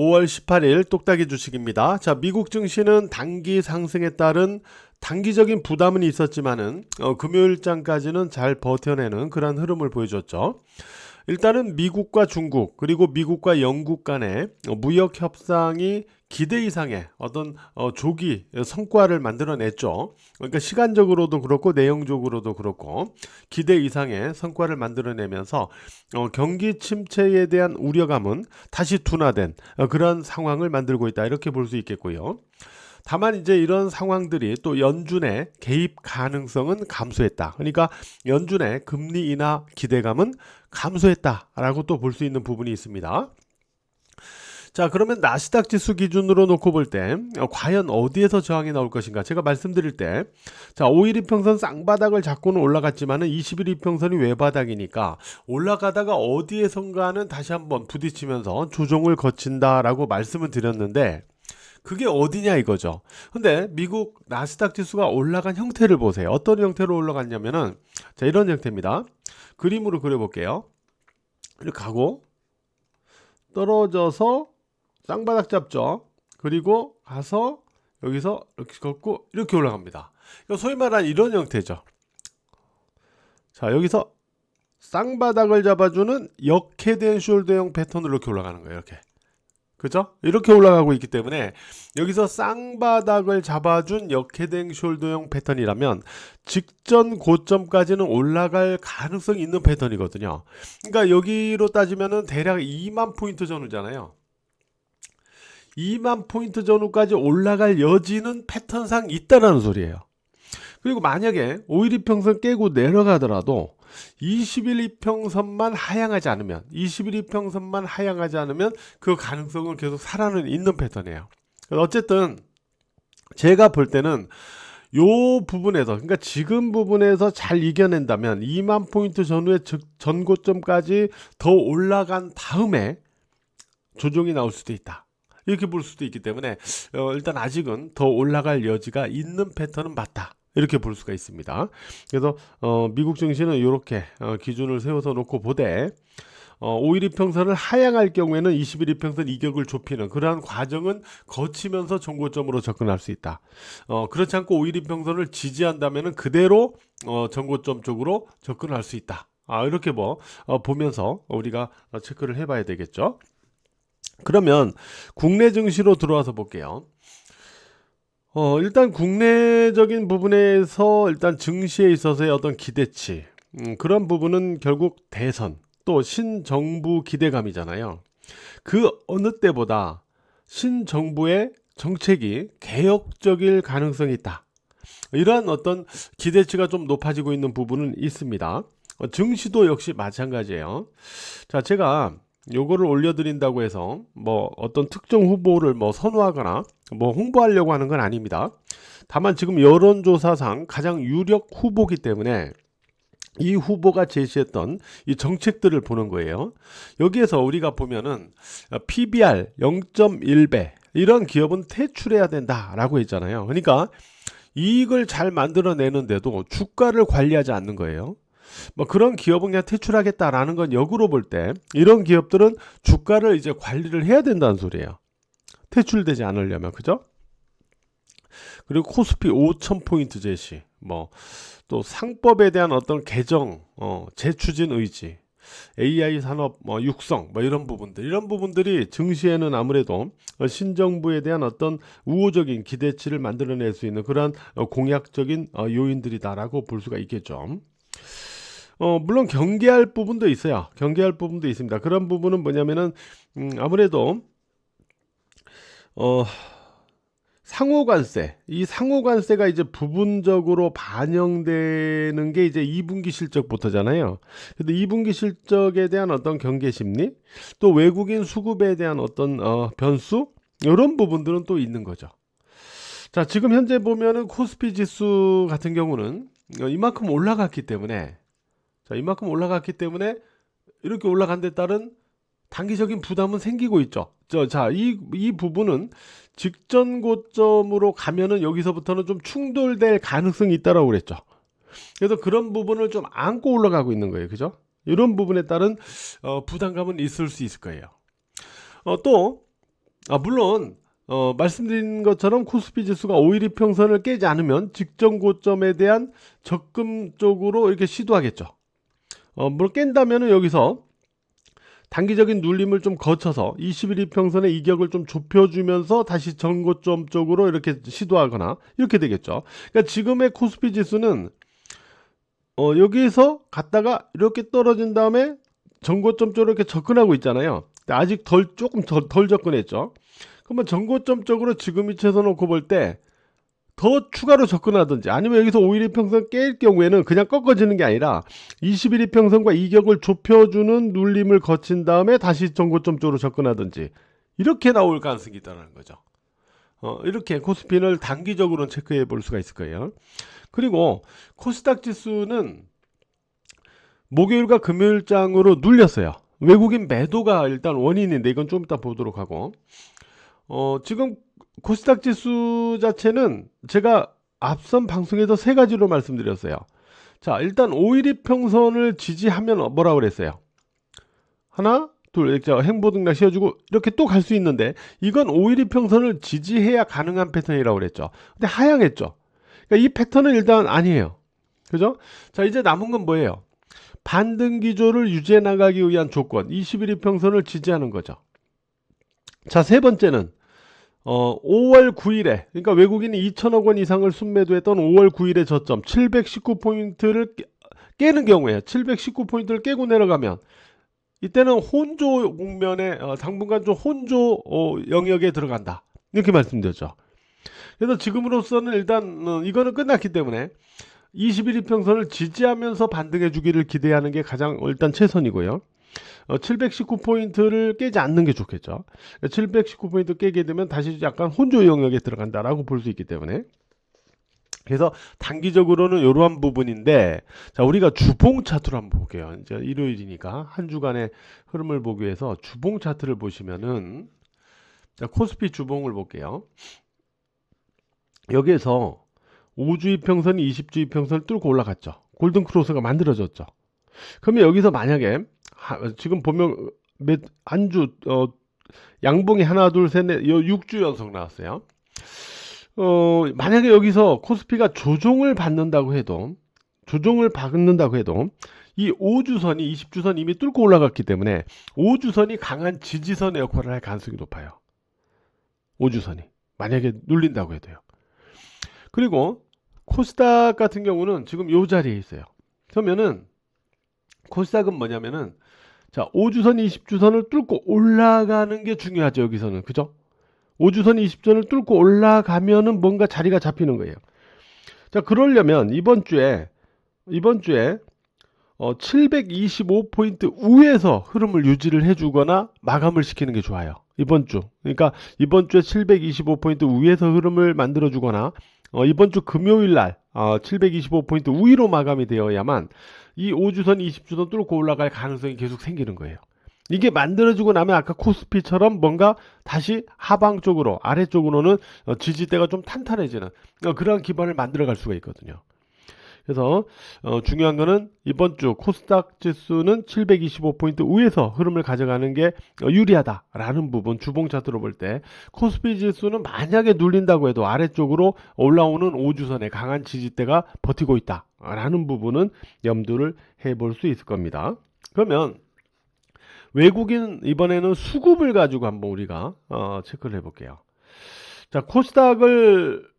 5월 18일 똑딱이 주식입니다. 자, 미국 증시는 단기 상승에 따른 단기적인 부담은 있었지만은 금요일장까지는 잘 버텨내는 그런 흐름을 보여줬죠. 일단은 미국과 중국 그리고 미국과 영국 간의 무역 협상이 기대 이상의 어떤 조기 성과를 만들어냈죠. 그러니까 시간적으로도 그렇고 내용적으로도 그렇고 기대 이상의 성과를 만들어내면서 경기 침체에 대한 우려감은 다시 둔화된 그런 상황을 만들고 있다, 이렇게 볼 수 있겠고요. 다만 이제 이런 상황들이 또 연준의 개입 가능성은 감소했다. 그러니까 연준의 금리 인하 기대감은 감소했다라고 또 볼 수 있는 부분이 있습니다. 자, 그러면 나스닥 지수 기준으로 놓고 볼 때 과연 어디에서 저항이 나올 것인가? 제가 말씀드릴 때, 자, 5일 이평선 쌍바닥을 잡고는 올라갔지만은 20일 이평선이 외바닥이니까 올라가다가 어디에선가는 다시 한번 부딪히면서 조정을 거친다라고 말씀을 드렸는데, 그게 어디냐 이거죠. 근데 미국 나스닥 지수가 올라간 형태를 보세요. 어떤 형태로 올라갔냐면은, 자, 이런 형태입니다. 그림으로 그려볼게요. 이렇게 가고 떨어져서 쌍바닥 잡죠. 그리고 가서 여기서 이렇게 걷고 이렇게 올라갑니다. 소위 말하는 이런 형태죠. 자, 여기서 쌍바닥을 잡아주는 역헤드앤 숄더형 패턴으로 이렇게 올라가는 거예요. 이렇게. 그죠? 이렇게 올라가고 있기 때문에 여기서 쌍바닥을 잡아준 역헤드앤 숄더형 패턴이라면 직전 고점까지는 올라갈 가능성이 있는 패턴이거든요. 그러니까 여기로 따지면은 대략 2만 포인트 전후잖아요. 2만 포인트 전후까지 올라갈 여지는 패턴상 있다라는 소리예요. 그리고 만약에 5일 이평선 깨고 내려가더라도 20일 이평선만 하향하지 않으면 그 가능성은 계속 살아는 있는 패턴이에요. 어쨌든 제가 볼 때는 요 부분에서, 그러니까 지금 부분에서 잘 이겨낸다면 2만 포인트 전후의 전고점까지 더 올라간 다음에 조정이 나올 수도 있다, 이렇게 볼 수도 있기 때문에 일단 아직은 더 올라갈 여지가 있는 패턴은 맞다, 이렇게 볼 수가 있습니다. 그래서 미국 증시는 이렇게 기준을 세워서 놓고 보되 5일 이평선을 하향할 경우에는 20일 이평선 이격을 좁히는 그러한 과정은 거치면서 정고점으로 접근할 수 있다. 그렇지 않고 5일 이평선을 지지한다면 그대로 정고점 쪽으로 접근할 수 있다. 이렇게 보면서 우리가 체크를 해봐야 되겠죠. 그러면 국내 증시로 들어와서 볼게요. 일단 국내적인 부분에서 일단 증시에 있어서의 어떤 기대치, 그런 부분은 결국 대선 또 신정부 기대감이잖아요. 그 어느 때보다 신정부의 정책이 개혁적일 가능성이 있다, 이러한 어떤 기대치가 좀 높아지고 있는 부분은 있습니다. 증시도 역시 마찬가지예요. 자, 제가 요거를 올려드린다고 해서 어떤 특정 후보를 선호하거나 홍보하려고 하는 건 아닙니다. 다만 지금 여론조사상 가장 유력 후보기 때문에 이 후보가 제시했던 이 정책들을 보는 거예요. 여기에서 우리가 보면은 PBR 0.1배 이런 기업은 퇴출해야 된다라고 했잖아요. 그러니까 이익을 잘 만들어내는데도 주가를 관리하지 않는 거예요. 그런 기업은 그냥 퇴출하겠다라는 건 역으로 볼 때 이런 기업들은 주가를 이제 관리를 해야 된다는 소리예요. 퇴출되지 않으려면, 그죠? 그리고 코스피 5,000포인트 제시, 또 상법에 대한 어떤 개정, 재추진 의지, AI 산업 육성, 이런 부분들이 증시에는 아무래도 신정부에 대한 어떤 우호적인 기대치를 만들어낼 수 있는 그러한 공약적인 요인들이다라고 볼 수가 있겠죠. 물론 경계할 부분도 있어요. 경계할 부분도 있습니다. 그런 부분은 뭐냐면은 아무래도 상호관세, 이 상호관세가 이제 부분적으로 반영되는 게 이제 2분기 실적부터잖아요. 근데 2분기 실적에 대한 어떤 경계 심리, 또 외국인 수급에 대한 어떤 변수, 이런 부분들은 또 있는 거죠. 자, 지금 현재 보면은 코스피 지수 같은 경우는 이만큼 올라갔기 때문에, 이렇게 올라간 데 따른 단기적인 부담은 생기고 있죠. 이 부분은 직전 고점으로 가면은 여기서부터는 좀 충돌될 가능성이 있다라고 그랬죠. 그래서 그런 부분을 좀 안고 올라가고 있는 거예요. 그죠? 이런 부분에 따른 부담감은 있을 수 있을 거예요. 또 물론 말씀드린 것처럼 코스피 지수가 5일 이평선을 깨지 않으면 직전 고점에 대한 접근 쪽으로 이렇게 시도하겠죠. 물론 깬다면은 여기서 단기적인 눌림을 좀 거쳐서 21 이평선의 이격을 좀 좁혀주면서 다시 전고점 쪽으로 이렇게 시도하거나 이렇게 되겠죠. 그러니까 지금의 코스피 지수는 여기서 갔다가 이렇게 떨어진 다음에 전고점 쪽으로 이렇게 접근하고 있잖아요. 아직 조금 덜 접근했죠. 그러면 전고점 쪽으로 지금 위치에서 놓고 볼 때 더 추가로 접근하든지 아니면 여기서 5일 이평선 깰 경우에는 그냥 꺾어지는 게 아니라 21 이평선과 이격을 좁혀주는 눌림을 거친 다음에 다시 전고점 쪽으로 접근하든지 이렇게 나올 가능성이 있다는 거죠. 이렇게 코스피를 단기적으로는 체크해 볼 수가 있을 거예요. 그리고 코스닥 지수는 목요일과 금요일장으로 눌렸어요. 외국인 매도가 일단 원인인데 이건 좀 이따 보도록 하고 지금 코스닥 지수 자체는 제가 앞선 방송에서 세 가지로 말씀드렸어요. 자, 일단 5일 이평선을 지지하면 뭐라고 그랬어요? 하나, 둘, 이렇게 행보등락 씌워주고 이렇게 또 갈 수 있는데 이건 5일 이평선을 지지해야 가능한 패턴이라고 그랬죠. 근데 하향했죠. 그러니까 이 패턴은 일단 아니에요. 그죠? 자, 이제 남은 건 뭐예요? 반등 기조를 유지해 나가기 위한 조건 21 이평선을 지지하는 거죠. 자, 세 번째는 5월 9일에 그러니까 외국인이 2천억 원 이상을 순매도했던 5월 9일의 저점 719포인트를 깨는 경우에 719포인트를 깨고 내려가면 이때는 혼조 국면에 당분간 좀 혼조 영역에 들어간다 이렇게 말씀드렸죠. 그래서 지금으로서는 일단 이거는 끝났기 때문에 21 이평선을 지지하면서 반등해 주기를 기대하는 게 가장 일단 최선이고요. 719포인트를 깨지 않는 게 좋겠죠. 719포인트 깨게 되면 다시 약간 혼조 영역에 들어간다라고 볼 수 있기 때문에 그래서 단기적으로는 이러한 부분인데 자 우리가 주봉 차트로 한번 볼게요. 이제 일요일이니까 한 주간의 흐름을 보기 위해서 주봉 차트를 보시면은 자 코스피 주봉을 볼게요. 여기에서 5주 이평선이 20주 이평선을 뚫고 올라갔죠. 골든 크로스가 만들어졌죠. 그러면 여기서 만약에 지금 보면 한 주 양봉이 하나 둘 셋 넷 6주 연속 나왔어요. 만약에 여기서 코스피가 조정을 받는다고 해도 이 5주선이 20주선 이미 뚫고 올라갔기 때문에 5주선이 강한 지지선의 역할을 할 가능성이 높아요. 5주선이 만약에 눌린다고 해도요. 그리고 코스닥 같은 경우는 지금 이 자리에 있어요. 그러면은 코스닥은 뭐냐면은 자 5주선 20주선을 뚫고 올라가는 게 중요하죠. 여기서는 그죠? 5주선 20주선을 뚫고 올라가면은 뭔가 자리가 잡히는 거예요. 자 그러려면 이번 주에 725포인트 우에서 흐름을 유지를 해주거나 마감을 시키는 게 좋아요. 이번 주 그러니까 이번 주에 725포인트 우에서 흐름을 만들어 주거나 이번 주 금요일 날 725포인트 우위로 마감이 되어야만 이 5주선 20주선 뚫고 올라갈 가능성이 계속 생기는 거예요. 이게 만들어지고 나면 아까 코스피처럼 뭔가 다시 하방 쪽으로 아래쪽으로는 지지대가 좀 탄탄해지는 그러한 기반을 만들어 갈 수가 있거든요. 그래서 중요한 거는 이번 주 코스닥 지수는 725포인트 우에서 흐름을 가져가는 게 유리하다라는 부분 주봉 차트로 볼 때 코스피 지수는 만약에 눌린다고 해도 아래쪽으로 올라오는 5주선의 강한 지지대가 버티고 있다라는 부분은 염두를 해볼 수 있을 겁니다. 그러면 외국인 이번에는 수급을 가지고 한번 우리가 체크를 해볼게요. 자 코스닥을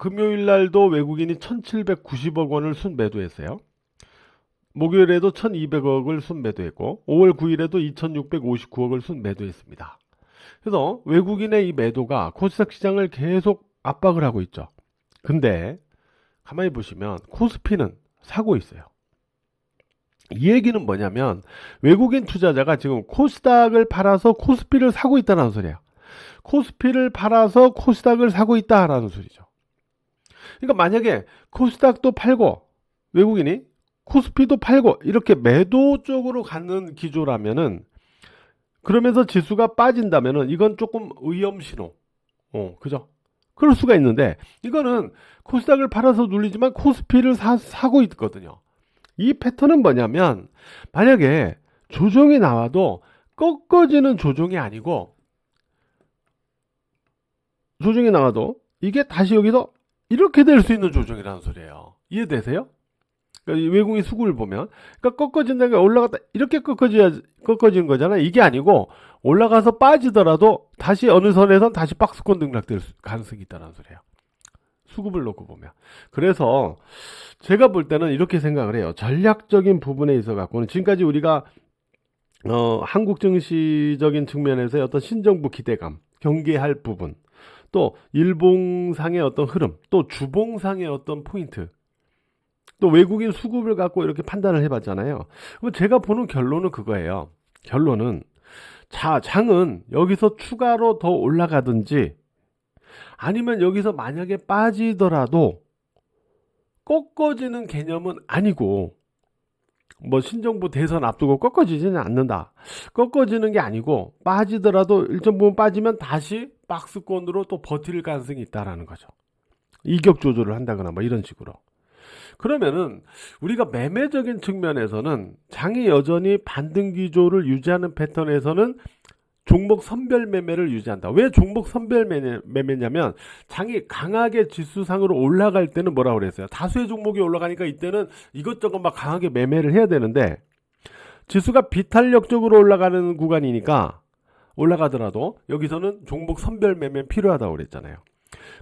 금요일 날도 외국인이 1790억 원을 순매도했어요. 목요일에도 1200억을 순매도했고 5월 9일에도 2659억을 순매도했습니다. 그래서 외국인의 이 매도가 코스닥 시장을 계속 압박을 하고 있죠. 근데 가만히 보시면 코스피는 사고 있어요. 이 얘기는 뭐냐면 외국인 투자자가 지금 코스닥을 팔아서 코스피를 사고 있다는 소리예요. 코스피를 팔아서 코스닥을 사고 있다라는 소리죠. 그러니까 만약에 코스닥도 팔고 외국인이 코스피도 팔고 이렇게 매도 쪽으로 가는 기조라면은 그러면서 지수가 빠진다면은 이건 조금 위험 신호. 그죠? 그럴 수가 있는데 이거는 코스닥을 팔아서 눌리지만 코스피를 사고 있거든요. 이 패턴은 뭐냐면 만약에 조정이 나와도 꺾어지는 조정이 아니고 조정이 나와도 이게 다시 여기서 이렇게 될 수 있는 조정이라는 소리예요. 이해되세요? 그러니까 이 외국인 수급을 보면, 그러니까 꺾어진다는 게 올라갔다 이렇게 꺾어지는 거잖아요. 이게 아니고 올라가서 빠지더라도 다시 어느 선에선 다시 박스권 등락될 가능성이 있다는 소리예요. 수급을 놓고 보면. 그래서 제가 볼 때는 이렇게 생각을 해요. 전략적인 부분에 있어 갖고는 지금까지 우리가 한국 증시적인 측면에서의 어떤 신정부 기대감, 경계할 부분, 또 일봉상의 어떤 흐름, 또 주봉상의 어떤 포인트, 또 외국인 수급을 갖고 이렇게 판단을 해봤잖아요. 그럼 제가 보는 결론은 그거예요. 결론은 장은 여기서 추가로 더 올라가든지 아니면 여기서 만약에 빠지더라도 꺾어지는 개념은 아니고, 뭐 신정부 대선 앞두고 꺾어지지는 않는다. 꺾어지는 게 아니고 빠지더라도 일정 부분 빠지면 다시 박스권으로 또 버틸 가능성이 있다라는 거죠. 이격 조절을 한다거나 뭐 이런 식으로. 그러면은 우리가 매매적인 측면에서는 장이 여전히 반등 기조를 유지하는 패턴에서는 종목 선별 매매를 유지한다. 왜 종목 선별 매매냐면 장이 강하게 지수상으로 올라갈 때는 뭐라고 그랬어요? 다수의 종목이 올라가니까 이때는 이것저것 막 강하게 매매를 해야 되는데, 지수가 비탄력적으로 올라가는 구간이니까 올라가더라도 여기서는 종목 선별 매매 필요하다고 그랬잖아요.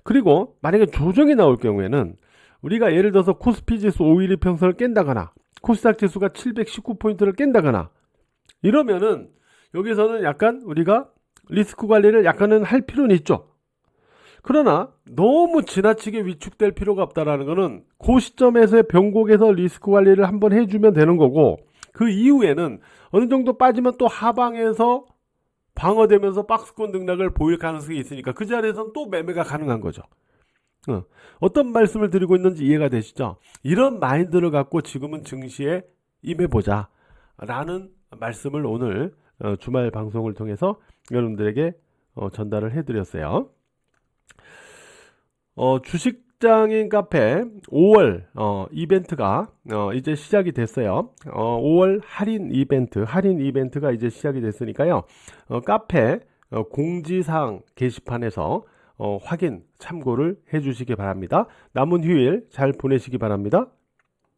그리고 만약에 조정이 나올 경우에는 우리가 예를 들어서 코스피 지수 5일 이평선을 깬다거나 코스닥 지수가 719포인트를 깬다거나 이러면은 여기서는 약간 우리가 리스크 관리를 약간은 할 필요는 있죠. 그러나 너무 지나치게 위축될 필요가 없다라는 것은 그 시점에서의 변곡에서 리스크 관리를 한번 해주면 되는 거고, 그 이후에는 어느 정도 빠지면 또 하방에서 방어되면서 박스권 등락을 보일 가능성이 있으니까 그 자리에서는 또 매매가 가능한 거죠. 어떤 말씀을 드리고 있는지 이해가 되시죠? 이런 마인드를 갖고 지금은 증시에 임해보자 라는 말씀을 오늘 주말 방송을 통해서 여러분들에게 전달을 해드렸어요. 주식장인 카페 5월 이벤트가 이제 시작이 됐어요. 5월 할인 이벤트가 이제 시작이 됐으니까요. 카페 공지사항 게시판에서 확인 참고를 해 주시기 바랍니다. 남은 휴일 잘 보내시기 바랍니다.